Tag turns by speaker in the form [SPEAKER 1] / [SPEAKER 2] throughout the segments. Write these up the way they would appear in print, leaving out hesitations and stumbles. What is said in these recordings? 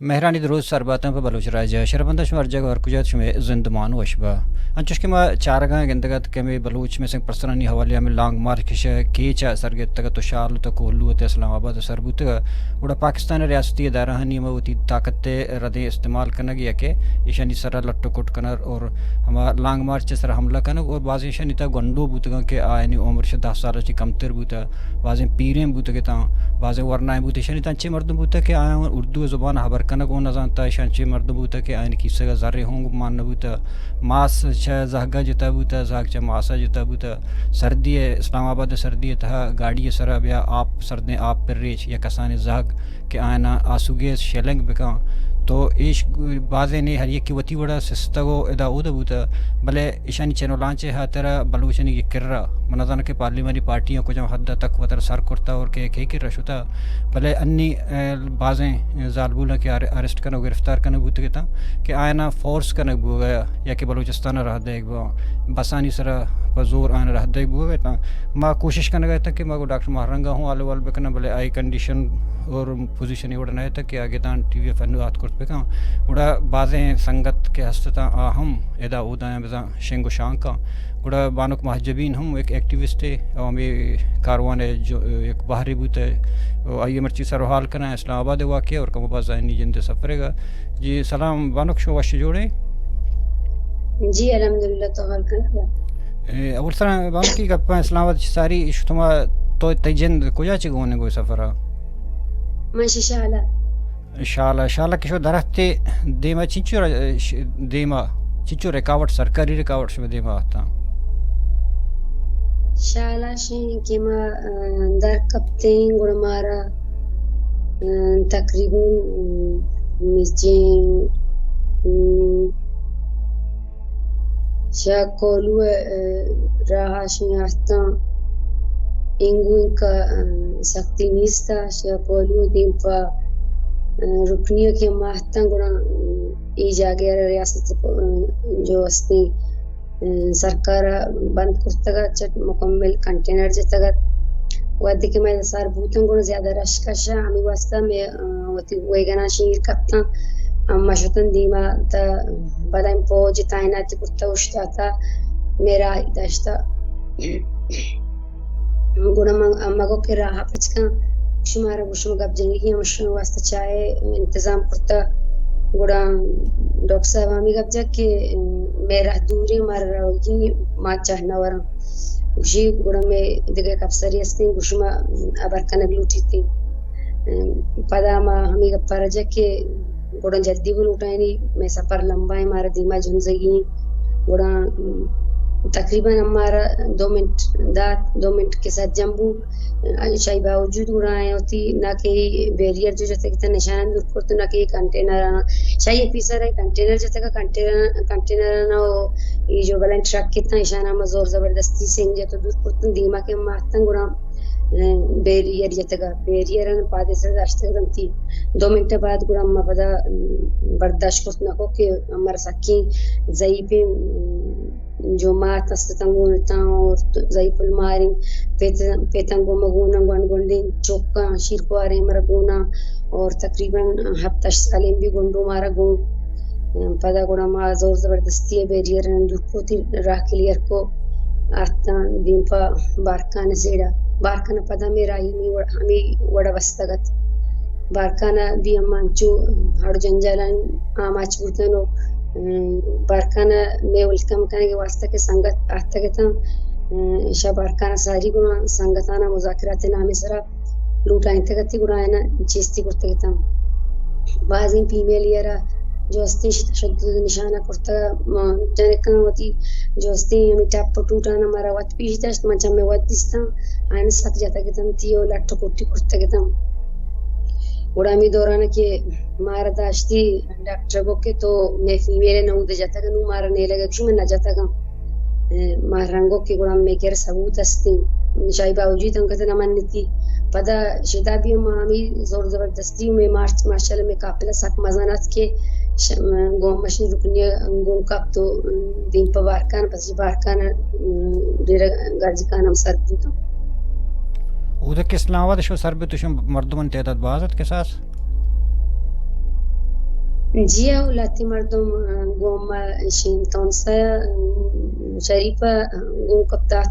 [SPEAKER 1] مهرانی درود سر باتن په بلوچ راځه شربنده شمار جګ ورکوجات شمه زندمان وشبه انچش که ما چارگاه گندگات کمی بلوچ مثل پرسرانی حوالی ہمیں لانگ مارکش کیچا سرگت تک تو شارل تک کولو تے اسلام آباد سربوت وڑا پاکستان ریاستی ادارہ ہنی موتی طاقت ردے استعمال کنگ یا کہ ایشانی سر لٹو کٹ کنر اور ہما لانگ مارچ سر حملہ کنگ اور بعض ایشانی تا گنڈو بوتگا کہ آئینی عمر شد 10 سال چی کمتر بوتا بعض پیریں بوتگا تا بعض ورنائیں بوتا ایشانی تا چی مردم بوتا کہ آئین اردو زبان حبر کنگ اون نزانتا ایشان چی مردم بوتا کہ آئین کسی گا ذرے ہونگ مان بوتا ماس چھ زہگا جتا بوتا زہگ چھ ماسا جتا بوتا سردی اسلام آباد سردی تھا گاڑی سرا بیا آپ سردیں آپ پر ریچ یا کسان زہگ کہ آئینا آسوگے شیلنگ بکا تو ایش بازے نے ہر یک کی وتی وڑا سستگو ادا اودا بوتا بلے ایشانی چینو لانچے ہاترا بلوچنی کی کررا منظان کے پارلیمانی پارٹیاں کو جب حد تک وطر سر کرتا اور کہ کر رشتا بلے انی بازیں ظالبولا کے ارسٹ کرنا گرفتار کرنا بوتا کہتا کہ آئینا فورس کرنا بو گیا یا کہ بلوچستان رہ دے گا بسانی سرا بزور آن رہ دے بو گیا ما کوشش کرنا گیا تھا کہ میں ڈاکٹر مہرنگا ہوں آلو وال بکنا بلے آئی کنڈیشن اور پوزیشن یہ نہ تھا کہ آگے تان ٹی وی فنو آت کرت بکا اڑا بازیں سنگت کے ہستتا آہم ادا اودا بزا شنگ و شانکا اڑا بانک محجبین ہم ایک ایکٹیوسٹ ہے عوامی کاروان ہے جو ایک باہری بوت ہے آئیے مرچی سر حال کرنا ہے اسلام آباد واقع اور کم باز آئینی جند سفرے گا جی سلام بانک شو وش جوڑے
[SPEAKER 2] جی الحمدللہ تو حال کرنا
[SPEAKER 1] اول سر بانک کی گپا اسلام آباد ساری اشتما تو تیجند کجا چی گونے گوئی سفرہ
[SPEAKER 2] منشی شالا
[SPEAKER 1] شالا شالا کشو درخت دیما چنچو رکاوٹ سرکاری رکاوٹ شو دیما آتا
[SPEAKER 2] شالا شین کہ ما در کپتیں گوڑا مارا تقریباً میچیں شا کولو راہا شین آستا انگو ان کا سختی نیستا شا کولو دیم پا رکنیوں کے ماہتاں گوڑا ای جاگے ریاست جو استی سرکارا بند کرتگا چٹ مکمل کنٹینر جتگا وادی کے میں سار بوتن گوڑا زیادہ رشکشا ہمیں واسطہ میں ویگنا شیر کپتا اما شتن دیما تا بدائم پو جتائناتی کرتا وشتا تا میرا داشتا گوڑا اما کو کہ راہا پچکا شمارا گوشم گب جنگی ہمشن واسطہ چاہے انتظام کرتا گوڑا ڈاکٹر صاحب ہمیں گب جا کہ میرا دوری مار رہوگی ما چاہنا ورم گوشی گوڑا میں دیگه کفسری ہستی گوشما ابرکنگ لوٹی تھی پدا ما ہمیں گب پارا جا کہ گوڑا جدی بل اٹھائنی میں سفر لمبا ہے مارا دیما جنزگی گوڑا تقریباً ہمارا 2 منٹ کے ساتھ جنبو شاہی باوجود گوڑا آئے ہوتی نہ کہ بیریئر جو جاتا کتا نشانہ دور کرتو نہ کہ کنٹینر آنا شاہی پیسر ہے کنٹینر جاتا کا کنٹینر آنا یہ جو بلین ٹرک کتنا نشانہ مزور زبردستی سنگ جاتا دور کرتو دیما کے ماہتاں گوڑا بیریئر جاتا کا بیریئر آنا پادے سر داشتا کدم تھی 2 منٹ بعد گوڑا ہم پدا برداشت کرتنا کو کہ ہمارا سکی ضعیفی جو مات استتنگونتا اور ضعیف الماری پیتنگو مگونا گونڈین چوکا شیرکوارے مرگونا اور تقریباً 7 سالیں بھی گونڈو مارا گون پدا گوڑا ما زور زبردستی بیریئر اندرکو تی راہ کلیر کو آتا دین پا بارکان سیڑا بارکان پدا میرا ہمیں وڑا بستگت بارکانا بھی امانچو ہڑ جنجالان آماچ بوتنو بارکانا میں ولکم کرنے کے واسطہ کے سنگت آتا گتا شا بارکانا ساری گنا سنگتانا مذاکرات نامی سرا لوٹائیں تگتی گنا اینا چیستی کرتا گتا بعضی فیمیل یارا جو استی تشدد نشانہ کرتا جانکان ہوتی جو استی ہمیں ٹاپ پٹوٹانا مارا وات پیش داشت منچا میں وات دیستا آئین ساتھ جاتا گتا تیو لٹو کوٹی کرتا گتا گوڑا ہمیں دورانا کہ مارا داشتی ڈاکٹر کو کہ تو میں فیمیل نو دے جاتا گا نو مارا نہیں لگا کشو میں نہ جاتا گا مارا رنگو کہ گوڑا میں کہر ثبوت استی شاہی باوجود انکتا نمانی تھی پدا شدابی ہمیں زور زبردستی میں مارشال میں کافلہ ساک مزانات کے گوم مشن رکنی گوم کاب تو دین پا بارکان پس بارکان دیر گرجی کان ہم سر بوتا
[SPEAKER 1] او ده که اسلام آباد شو سر بتوشم مردمان تعداد بازد که ساس
[SPEAKER 2] جia ulati mardom goma shin tonsa sharifa gom kaptat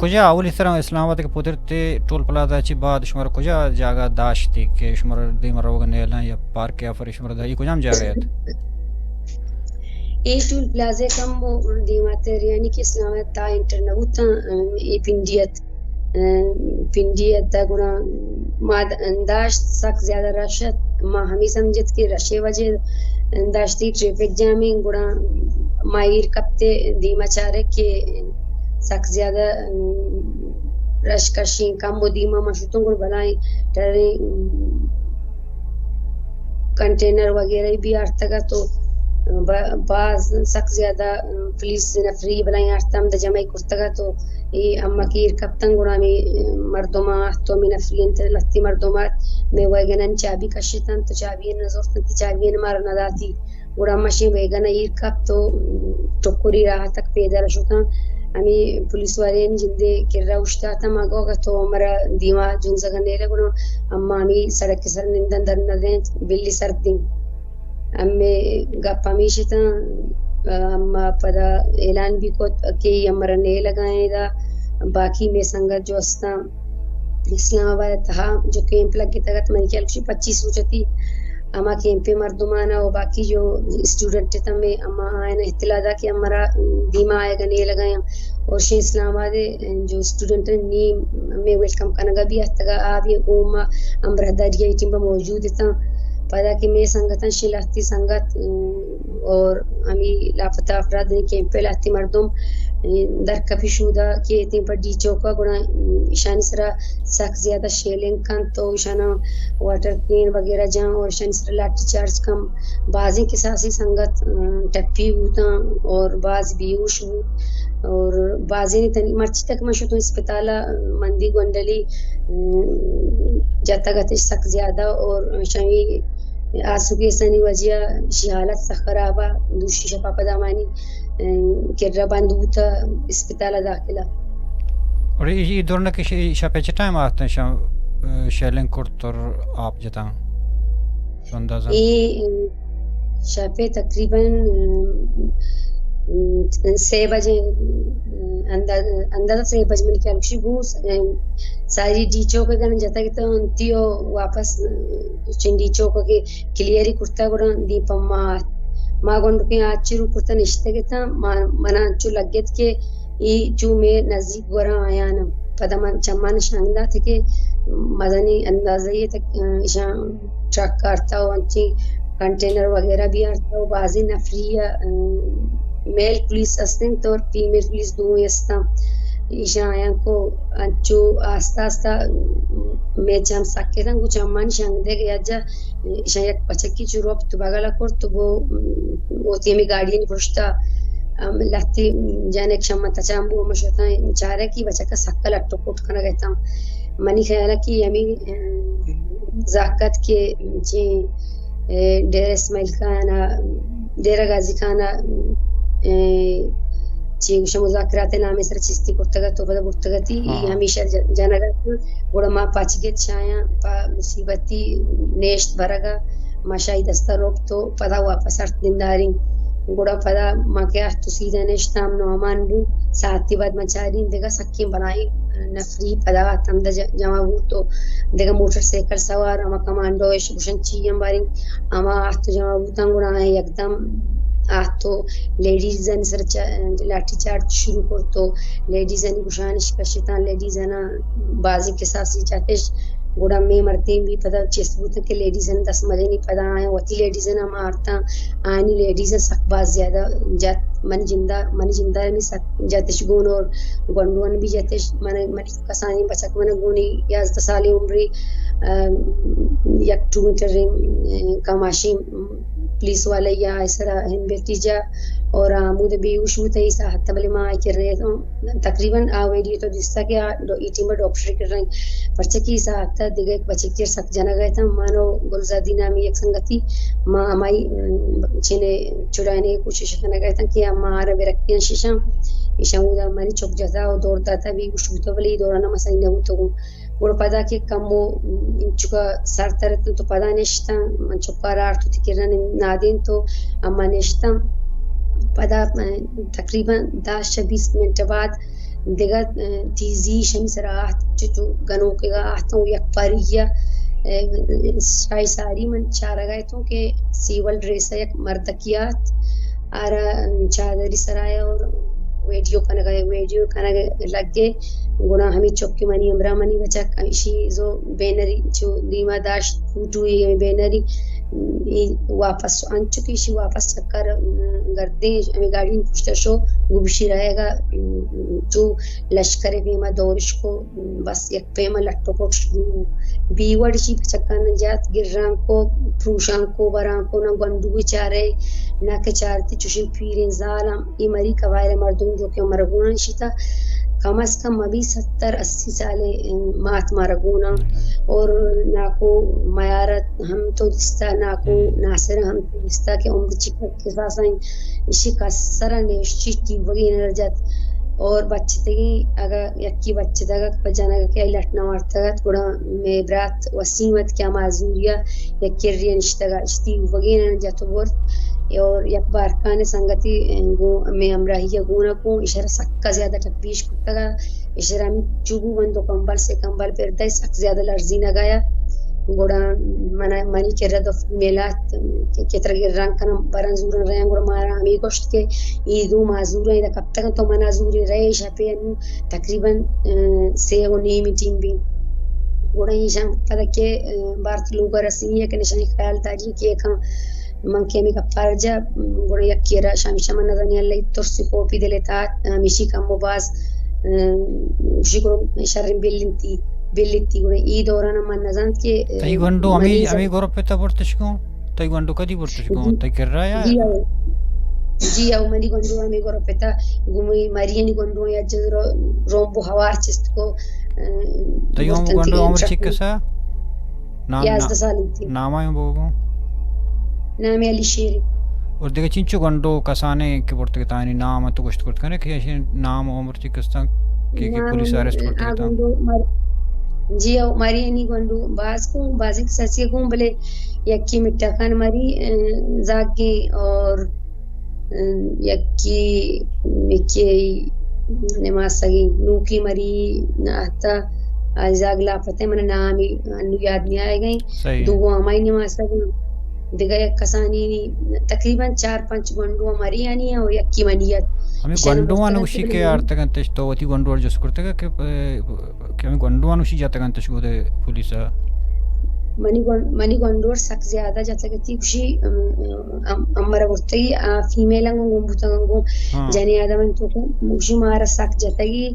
[SPEAKER 1] کجا اول اس طرح اسلام آباد کے پودر تے ٹول پلادا چی بعد شمار کجا جاگا داشتی کہ شمار دی مرو گنیلا یا پارک یا فر شمار دی کجام جاگا
[SPEAKER 2] اے ٹول پلازا کم دی ماتر یعنی کہ اسلام آباد تا انٹرنوتا ای پنڈیت دا گنا ما داشت سک زیادہ رشت ما ہمی سمجھت کہ رشے وجہ داشتی ٹریفک جامی گنا مایر کپتے دیما چارے کہ سک زیادہ رش کشیں کم و دیما مشروطوں کو بنائیں ٹرے کنٹینر وغیرہ بھی آرتگا تو بعض سک زیادہ پولیس نفری بلائیں آرتام دا جمعی کرتگا تو اما کیر کپتن گنامی مردمات تو می نفرین تا لطی مردمات می ویگنن چابی کشیتن تو چابی نزورتن تی چابی نمار نداتی گنا مشین ویگن ایر کپ تو ٹکوری راہ تک پیدا رشوتن امی پولیس والین جندے کر روشتا تا مگوگا تو مرا دیما جنزگن نیلے گنا اما امی سڑک سر نندن در ندین بلی سر دیں امی گپا میشتا اما پدا اعلان بھی کو کہ امرا نہیں لگائیں دا باقی میں سنگت جو استا اسلام آباد تھا جو کیمپ لگی تگت میں کیا لکشی 25 روچتی اما کیمپ مردمانا و باقی جو اسٹوڈنٹ تھا میں اما آئین اطلاع دا کہ امرا دیما آئے گا نہیں لگائیں اور شی اسلام آباد جو اسٹوڈنٹ نیم میں ویلکم کنگا بھی آتگا آبی اوما امرہ داریا ٹیم موجود تھا پدا کہ میں سنگتن شیلاستی سنگت اور ہمیں لاپتہ افراد نے کیمپ پہ لاتی مردم در کفی شودا کہ تین پر ڈی چوکا گنا ایشانی سرا سخت زیادہ شیلنگ کن تو ایشانا واٹر کین وغیرہ جان اور ایشانی سرا لاٹھی چارج کم بازیں کے ساسی سنگت ٹپی ہوتا اور باز بیوش ہو اور بازیں تنی مرچی تک مشو تو اسپتالہ مندی گونڈلی جاتا گتش سخت زیادہ اور ایشانی آسو کے سنی وجہ شی حالت سخت خرابہ دوشی شپا پدامانی کرا بند ہوتا اسپتالہ داخلہ
[SPEAKER 1] اور یہ دورنا کہ شاپے چھ ٹائم آتا ہے شیلنگ کرت اور آپ جتا اندازہ
[SPEAKER 2] یہ شاپے تقریباً 6 بجے اندازہ 6 بجے میں کیا لکشی گو ساری ڈی چوکا گانا جاتا کہ انتیو واپس چن ڈی چوکا کے کلیئری کرتا گوڑا دیپا ما گونڈو کے آچی رو کرتا نشتا گتا منا چو لگت کے ای چو میں نزدیک گورا آیانا پدا من چمان شانگدہ تھے کہ مدنی اندازہ یہ تک شان ٹرک کارتا ہو انچی کنٹینر وغیرہ بھی آرتا ہو بازی نفریہ میل پولیس استن تو فیمیل پولیس دو استا ایشان آیاں کو انچو آستا آستا میں چام سکے تھا کچھ امان شانگ دے گیا جا ایشان یک پچکی چو روپ تو باگا لکور تو وہ تیمی گاڑی نہیں پرشتا لہتی جانے ایک شامن تچام بو مشہتا ہے چارے کی بچہ کا سکا لٹو کوٹ کھانا گئتا ہوں منی خیالہ کی یمی زاکت کے ڈیر اسماعیل کھانا ڈیرہ غازی کھانا چیگوشا مذاکرات نامی سر چیستی کرتگا تو بدا برتگا تی ہمیشہ جانا گا گوڑا ما پاچگیت شایاں پا مصیبتی نیشت برگا ما شاید دستا روک تو پدا واپس ارت دندارین گوڑا پدا ما کیا تو سیدھا نیشتام نومان بو ساعتی بعد ما چارین دیگا سکیم بنائی نفری پدا آتم دا جمع بو تو دیگا موٹر سیکل سوار اما کمانڈوش بوشن چیم بارین اما آتو جمع بو تنگوڑا ہے یکدم آتو لیڈیزن سر لاٹھی چارج شروع کرتو لیڈیزنی گشانش کشتان لیڈیزنا بازی کے ساتھ سی چاہتش گوڑا میں مرتیں بھی پدا چیس بوتا کہ لیڈیزن 10 مجھے نہیں پدا آئیں وطی لیڈیزن ہم آرتا آئینی لیڈیزن سک باز زیادہ جات من جندہ رمی سک جاتش گون اور گونڈوان بھی جاتش من کسانی بچک من گونی 11 سالی عمری یک 2 metre کماشی police wala ya isra hin betija اور عمود بیوش ہوتا ہی ساحت تبلی ماں کر رہے تو تقریباً آویڈی تو جستا کہ ایٹی میں ڈاکٹر کر رہے ہیں پرچہ کی ساحت دیگا ایک بچے کر سک جانا گئے تھا مانو گلزادی نامی ایک سنگتی ماں ہمائی چھنے چھڑانے کی کوشش کرنا گئے تھا کہ ماں آرہ برکیاں شیشاں ایشاں ہوتا ہماری چک جاتا اور دوڑتا تھا بیوش ہوتا ولی دورانا مسائی نہ ہوتا گو گوڑا پدا کہ کمو چکا سار ترتن تو پدا نشتا من چکا رار تو تکرن نادین تو اما نشتا پدا تقریباً 10-20 منٹ بعد دیگا تیزی شمی سراحت جو گنوں کے گا آتا ہوں یک پاریہ شائی ساری من چارہ گئے تو کہ سیول ڈریسا یک مردکیات آرہ چادری سرایا اور ویڈیو کنگا لگ گئے گنا ہمیں چوکی منی امرا منی بچا کمیشی زو بینری جو دیما داشت پوٹوئی بینری واپس انچکیشی واپس چکر گردیں ہمیں گاڑی پشتر شو گبشی رہے گا جو لشکر پیما دورش کو بس یک پیما لٹو پوٹ بیوڑ شی بچکا نجات گران کو پروشان کو بران کو نہ گندوی چارے نہ کہ چارتی چوشی پیرین ظالم ای مری قوائر مردم جو کہ مرگونا شیتا کم از کم ابھی 70-80 سالے مات مارگونا اور نہ کو میارت ہم تو دستا نہ کو ناصر ہم تو دستا کہ عمر چکت کے ساتھ آئیں اسی کا سرہ نیشچی کی وگی نرجت اور بچے تگی اگر یکی بچے تگا پجانا گا کہ لٹنا مارتا گا تھوڑا میں برات وسیمت کیا معذوریا یکی ری نشتا گا اشتی وگی نرجت ورد اور یک بار کانے سنگتی میں امراہیہ گونا کو اشارہ سکا زیادہ ٹکبیش کرتا گا اشارہ میں چوبو بندو کمبل سے کمبل پر دائی سک زیادہ لرزی نگایا گوڑا منی کے رد میلات کتر گر رنگ کنم برن زورن رہے ہیں گوڑا مارا ہمیں گوشت کے ایدو معذور ہیں کب تک تو منازوری رہے شاپے انو تقریباً 3.5 میٹنگ بھی گوڑا یہ شام پتہ کہ بارت لوگا رسینی ہے کہ نشانی خیال تاجی کہ ایک من که می کپارجا گوڑا یکی را شامی شما نظرنی اللہ ترسی کوپی دلیتا میشی کم باز وشی گوڑا شرم بیلیتی گوڑا ای دورانا من نظرند که
[SPEAKER 1] تایی گوندو امی گوڑا پیتا برتشکو تایی گوندو کدی برتشکو تایی کر رہا یا
[SPEAKER 2] جی او منی گوندو امی گوڑا پیتا گومی مرینی گوندو یا جزرو رومبو ہوار چست کو
[SPEAKER 1] تایی گوندو عمر چکسا
[SPEAKER 2] 11 سالی تھی
[SPEAKER 1] نام آئیم بوگو
[SPEAKER 2] نام علی شیری
[SPEAKER 1] اور دیگه چینچو گندو کسانے کے پورتے تانی نام تو گشت کرت کرنے کہ نام عمر چکستا کہ پولیس ارسٹ کرتے تا
[SPEAKER 2] جی او ماری نی گندو باز کو بازی سچے کو بلے یکی مٹا کان ماری زاگی اور یکی نماز سگی نوکی مری ناتا ازاگ لاپتے من نامی انو یاد نہیں آئے گئی دو ہمائی نماز سگی دیگه یک کسانی تقریباً 4-5 گندو ہماری یعنی ہے اور یکی منیت
[SPEAKER 1] ہمیں گندوان اسی کے آرتا گنتش تو وتی گندو جس کرتے گا کہ ہمیں گندوان اسی جاتا گنتش کو دے پولیسا
[SPEAKER 2] منی گندور سک زیادہ جاتا گتی کشی امرا برتگی فیمیلنگو گمبوتنگو جانی آدمان تو مکشی مارا سک جاتا گی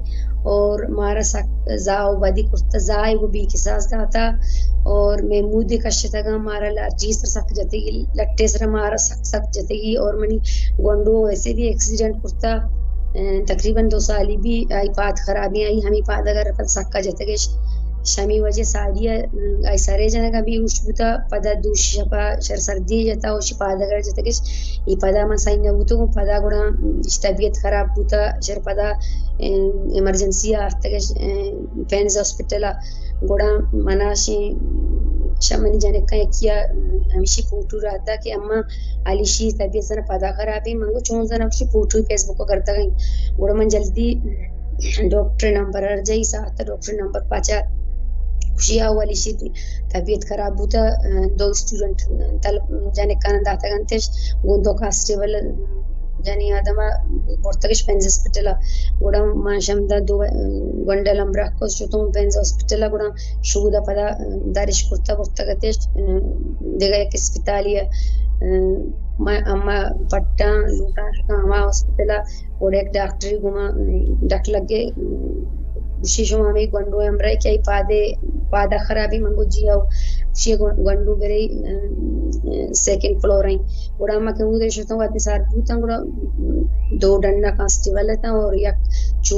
[SPEAKER 2] اور مارا سک زاو بدی کرتا زائی وہ بی کساس داتا اور میں مودی کشتا گا مارا لارجیس سر سک جاتے گی لٹے سر مارا سک جاتے گی اور منی گندو ایسے بھی ایکسیڈنٹ کرتا تقریباً 2 سالی بھی آئی پات خرابی آئی ہمیں پاد اگر سکا جاتے گی شمی وجہ سالیہ آئی سارے جانا کا بھی اوش بوتا پدا دوش شپا شر سردی جاتا اوشی پادا گر جاتا کش ای پدا من سائی نبوتو پدا گوڑا طبیعت خراب بوتا شر پدا ایمرجنسی آفتا کش پینز ہاسپٹل گوڑا مناشی شمانی جانے کا کیا ہمیشی فوٹو رہتا کہ اما علیشی طبیعت زنا پدا خرابی منگو چون زنا اوشی فوٹو پیس بکو کرتا گئی گوڑا من جلدی ڈاکٹر نمبر ارجائی ساہتا ڈاکٹر نمبر پاچا خوشیہ والی شی طبیعت خراب ہوتا 2 اسٹوڈنٹ جانے کانا داتا گنتش گوندو کاسٹیبل جانی آدما بورتگش پینز ہسپٹلا گوڑا ماشم دا 2 گنڈل امبرا کو شتون پینز ہسپٹلا گوڑا شودا پدا دارش کرتا بورتگتش دیگا ایک اسپتالی اما پٹا لوٹا ہما ہسپٹلا گوڑا ایک ڈاکٹری گما ڈک لگے شیشو ہمیں گنڈو امبرا کیا پادے pada kharabi mango jiao shi gwandu bere second floor ai goda amma ke ude shota wadi sar butan goda do danna festival ta aur yak chu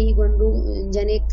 [SPEAKER 2] ಈ ಗೊಂಡು ಜನೆಕ್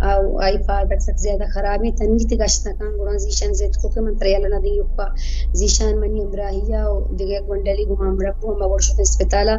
[SPEAKER 2] au ai padak sak zyada kharabi tangi gashna kan guran zishan zet ko ke mantrayala na diyupa zishan mani amrahiya o dige gondali gumamra ko ma gorshot hospitala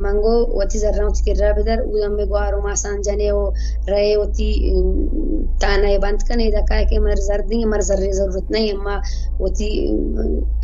[SPEAKER 2] mango wati zarra uti kirra bedar uyamme gwaro masan jane o raye wati tana e band kane da kai ke mar zardin mar zarre zarurat nahi amma wati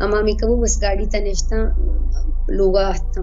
[SPEAKER 2] amma mi kabu bas gaadi taneshta loga atta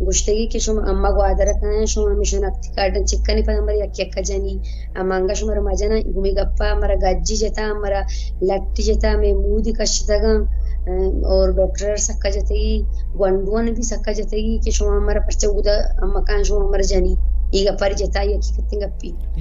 [SPEAKER 2] گوشتگی که شما اما گوادر کنن شما میشن اکتی کارتن چک کنی پس امر یک یک جانی اما انگا شما رو مجانا گومی گپا مرا گجی جتا مرا لٹی جتا میں مودی کشتگا اور ڈاکٹر سکا جتگی گوندوان بھی سکا جتگی که شما مرا پرچه بودا اما کان شما مرا جانی ಈಗ ಪರಿಜತಾಯಿ ಹಕೀಕತ್ತಿನ guppy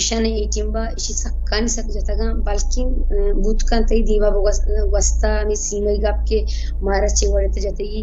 [SPEAKER 2] ishan itimba ishi sakkani sakjataga balkin butkan tai diva wasta mi sima gapke mara che wadete jategi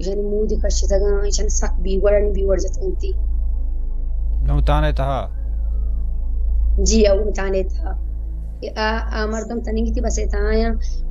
[SPEAKER 2] yani mudi kashitaga ishan sak bi wadani bi wadjatanti
[SPEAKER 1] نوتانه تها
[SPEAKER 2] ji au tane tha a mardam taningiti bas etaya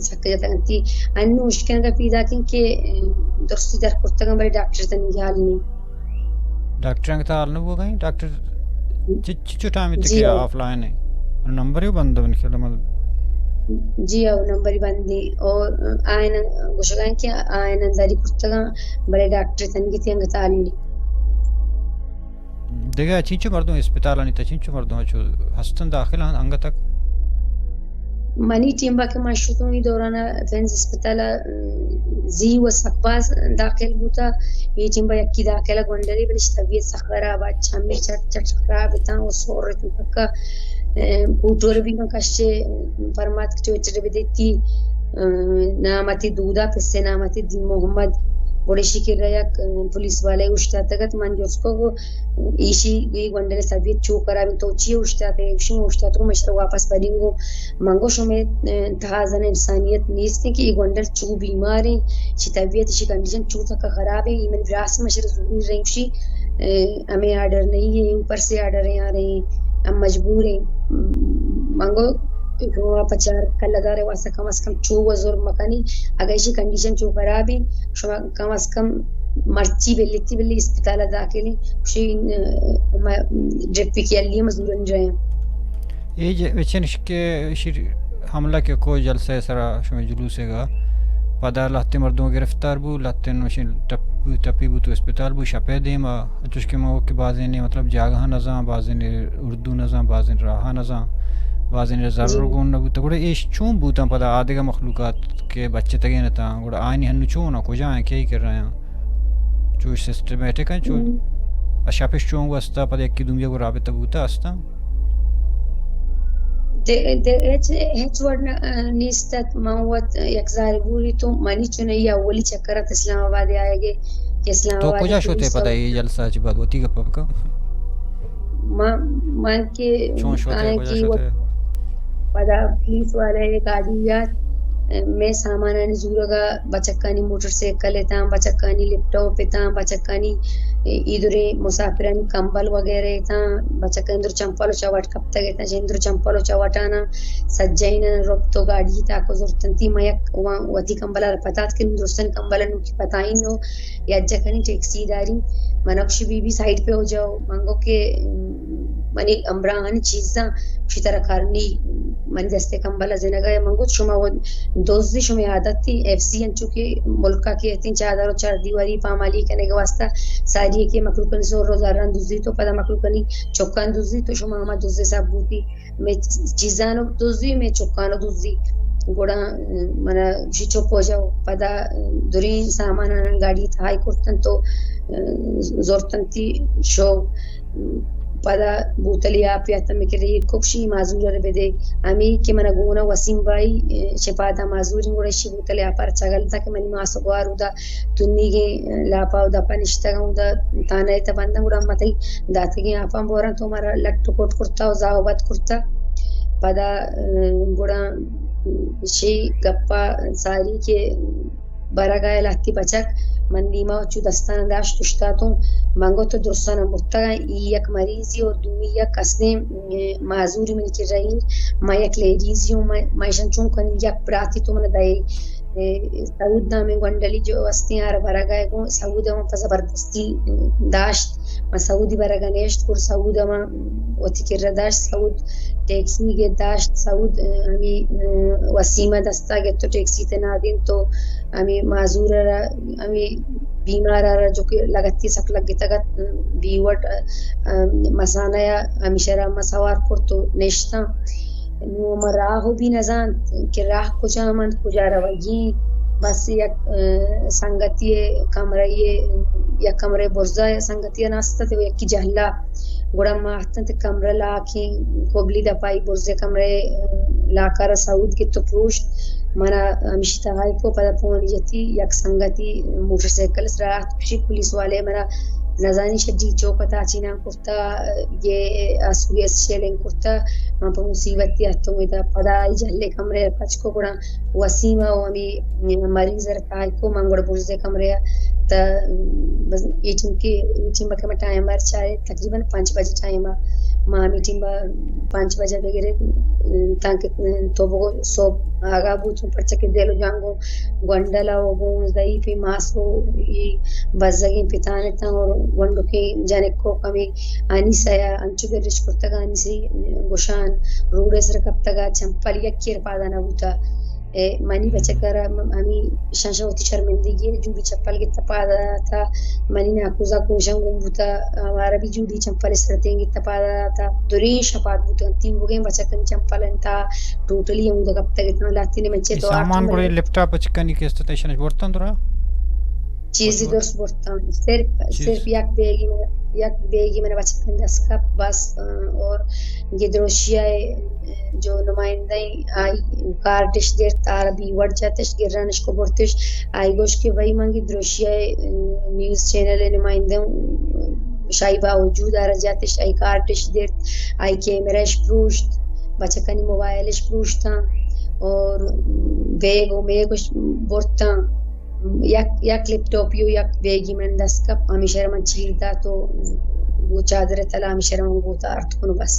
[SPEAKER 2] sakjataganti annu mushkil ga pida kinke dursti dar kurtaga bari doctor tangi halni
[SPEAKER 1] doctor کا حال نہ وہ گئی doctor چچو time تے کیا of line ہے number ہی بند بن کے مطلب
[SPEAKER 2] جی او نمبر بندی اور آئین گوشگان کی آئین انداری کرتگا بڑے ڈاکٹر تنگی تھی انگتا علی
[SPEAKER 1] دیگه چینچو مردم اسپیتال آنی تا چینچو مردم چو هستن داخل انگ تک
[SPEAKER 2] منی ٹیم باکی ماشوتوں ہی دورانا فینز اسپیتال زی و سقباز داخل بوتا یہ ٹیم با یکی داخل گوندری بلش طبیعت سخراب اچھا میں چٹ خراب تا و سورت تکا پوٹور بھی کشے فرمات کچوچر بھی دیتی نامتی دودا پسے نامتی دین محمد بڑے شکر رہا پولیس والے اشتاتگت من جو اس کو ایشی گئی گوندر طبیعت چو کرا بھی تو چی اشتاتے شو اشتاتو مشتر واپس پڑینگو منگو شو میں تحازن انسانیت نیستے کہ یہ گوندر چو بیماری چی طبیعت چی کنڈیشن چو تکا خراب ہے یہ من براس مشر ضرور رہی شی ہمیں آرڈر نہیں ہے اوپر سے آرڈر آ رہے ہیں ہم مجبور ہیں منگو پچار کل دارے واسا کم از کم چو وزور مکانی اگر اسی کنڈیشن چو خرابی شما کم از کم مرچی بلی اسپتال داخلی شی ڈرپی کی علی مزدورن رہے ہیں
[SPEAKER 1] یہ وچنش کے شیر حملہ کے کوئی جلسہ سرا شما جلوسے گا پدا لہتے مردوں گرفتار بو لہتے نوشن ٹپی بو تو اسپتال بو شپے دیما چوش کے مو کے بازیں نے مطلب جاگہ نظام بازیں نے اردو نظام بازیں راہا نظام بازیں ضرور گون نبو تو گڑے ایش چون بوتا پدا آدھگا مخلوقات کے بچے تگے نتا گڑے آئینی ہنو چون کو جائیں کیا ہی کر رہے ہیں چو سسٹمیٹک ہیں چو اشاپش چون واسطہ پدا ایک کی دنیا کو رابطہ بوتا استا
[SPEAKER 2] هیچ ورن نیستت موت یک ذاری بوری تو منی چونه یا اولی چکرات اسلام آبادی آئے گے کہ اسلام
[SPEAKER 1] تو
[SPEAKER 2] آبادی
[SPEAKER 1] کجا شوتے پدا یہ جلسہ چی بات ہوتی گا پبکا
[SPEAKER 2] مان کے
[SPEAKER 1] چون شوتے کجا شوتے
[SPEAKER 2] پدا پولیس والے گاڑیات میں سامانانی زورگا بچکانی موٹر سیکل تاں بچکانی لیپ ٹاپ تاں بچکانی ادھرے مسافرانی کمبل وغیرہ تاں بچکانی در چمپلو چواٹ کب تک تا جندر چمپلو چواٹانا سجائینا ربطو گاڑی تا کو زورتنتی میک وتی کمبلا پتات کہ دوستن کمبلا نو کی پتائیں نو یا جکنی ٹیکسی داری منکش بی بی سائیڈ پہ ہو جاؤ مانگو کہ منی امبراہانی چیزاں اسی طرح کرنی من دستے کمبلا زنگا یا منگو شما دوزدی شما عادت تھی ایف سی ان چونکہ ملکہ کی تین چادر و چار دیواری پامالی کرنے کے واسطہ ساری کے مخلوقانی سو روزاران دوزدی تو پدا مخلوقانی چوکان دوزدی تو شما ہما دوزدی صاحب بوتی میں چیزانو دوزدی میں چوکانو دوزدی گوڑا منا جی چوپ ہو جاؤ پدا دورین سامان گاڑی تھائی کرتن تو زورتن تی شو پدا بوتلی آپ یا تم کے لیے کوشی معذور رہ دے امی کہ من گونا وسیم بھائی شپادا معذور گوڑا شی بوتلی آپ پر چگل تا کہ من ماسو گوار دا تنی گے لاپاو دا پنشتا گودا تانا تے بندہ گوڑا متئی داتے گے آپ بورن تو ہمارا لٹ کوٹ کرتا او زاوبت کرتا پدا گوڑا شی گپا ساری کے برا گائے لاتی بچک من نیما چو دستان داشت اشتاتوں منگو تو درستان مرتگا یک مریضی اور دومی یک کسنے معذوری منی کی رہی ما یک لیڈیزی ہوں ما ایشن چون کنی یک براتی تو من دائی سعود نامی گونڈلی جو وستی آر برا گائے گو سعود ہم زبردستی داشت ما سعودی برا گنیشت پر سعود ہم وطی کر داشت سعود ٹیکسی کے داشت سعود ہمی وسیمہ دستا گے تو ٹیکسی تنادین تو ہمی معذور را ہمی بیمار را جو کہ لگتی سک لگی تگت بیوٹ مسانہ یا ہمیشہ را مسوار پر تو نشتا نو مراہو بھی نزان کہ راہ کجا من کجا روگی بس یک سنگتی کمرے یا کمرے برزا یا سنگتی ناستا تے یکی جہلا گوڑا ماہتن تے کمرے لاکیں کوبلی دپائی برزے کمرے لاکار سعود کی تو پروشت منا ہمیشہ تہائی کو پدا پونی جتی یک سنگتی موٹر سیکل سرات کشی پولیس والے منا نزانی شجی چوکتا چینان کرتا یہ آسوی شیلنگ کرتا پا مصیبتی اتوں ایتا پدائی جھلے کمرے پچکو گڑا وسیمہ و امی مریض رکھائی کو منگوڑ برزے کمرے تا یہ چنکی بکے میں ٹائم بار چاہے تقریباً 5 بجے ٹائم ماں میٹنگ با 5 بجے بگیرے تاکہ تو وہ صوب آگا بوچوں پر چکے دیلو جانگو گونڈلا و گونز دائی پی ماسو یہ بزگیں پتانتا اور گونڈو کے جانے کو کمی آنی سایا انچو گرش کرتگا آنی سی گوشان روڑے سر کبتگا چمپل یکیر پادانا بوتا منی بچکر ہمیں شانشا ہوتی شرمندگی جو بھی چپل کی تپادا تھا منی ناکوزا کوشن گم بوتا ہمارا بھی جو بھی چمپل سرتیں گی تپادا تھا دوری شفاعت بوتا تیم ہو گئے بچکن چمپل انتا ٹوٹلی ہوں گا کب تک اتنا لاتی نے منچے تو
[SPEAKER 1] سامان کو لیپ ٹاپ چکانی کی استیشن بورتن درا
[SPEAKER 2] چیزی درست بورتن صرف یک بیگی میں نے بچکن دسکا بس اور یہ دروشیائے جو نمائندیں آئی کارڈش دیر تار بھی وڑ جاتش گرانش کو بورتش آئی گوش کے وہی مانگی دروشیائے نیوز چینل نمائندیں شائبہ وجود آ رہ جاتش آئی کارڈش دیر آئی کیمرش پروشت بچکنی موبائلش پروشتا اور بیگ و میگش بورتا یک لیپ ٹاپ یو یک بیگی من دست کپ ہمیشہ من چیل دا تو وہ چادر تلا ہمیشہ من گوتا ارت کنو بس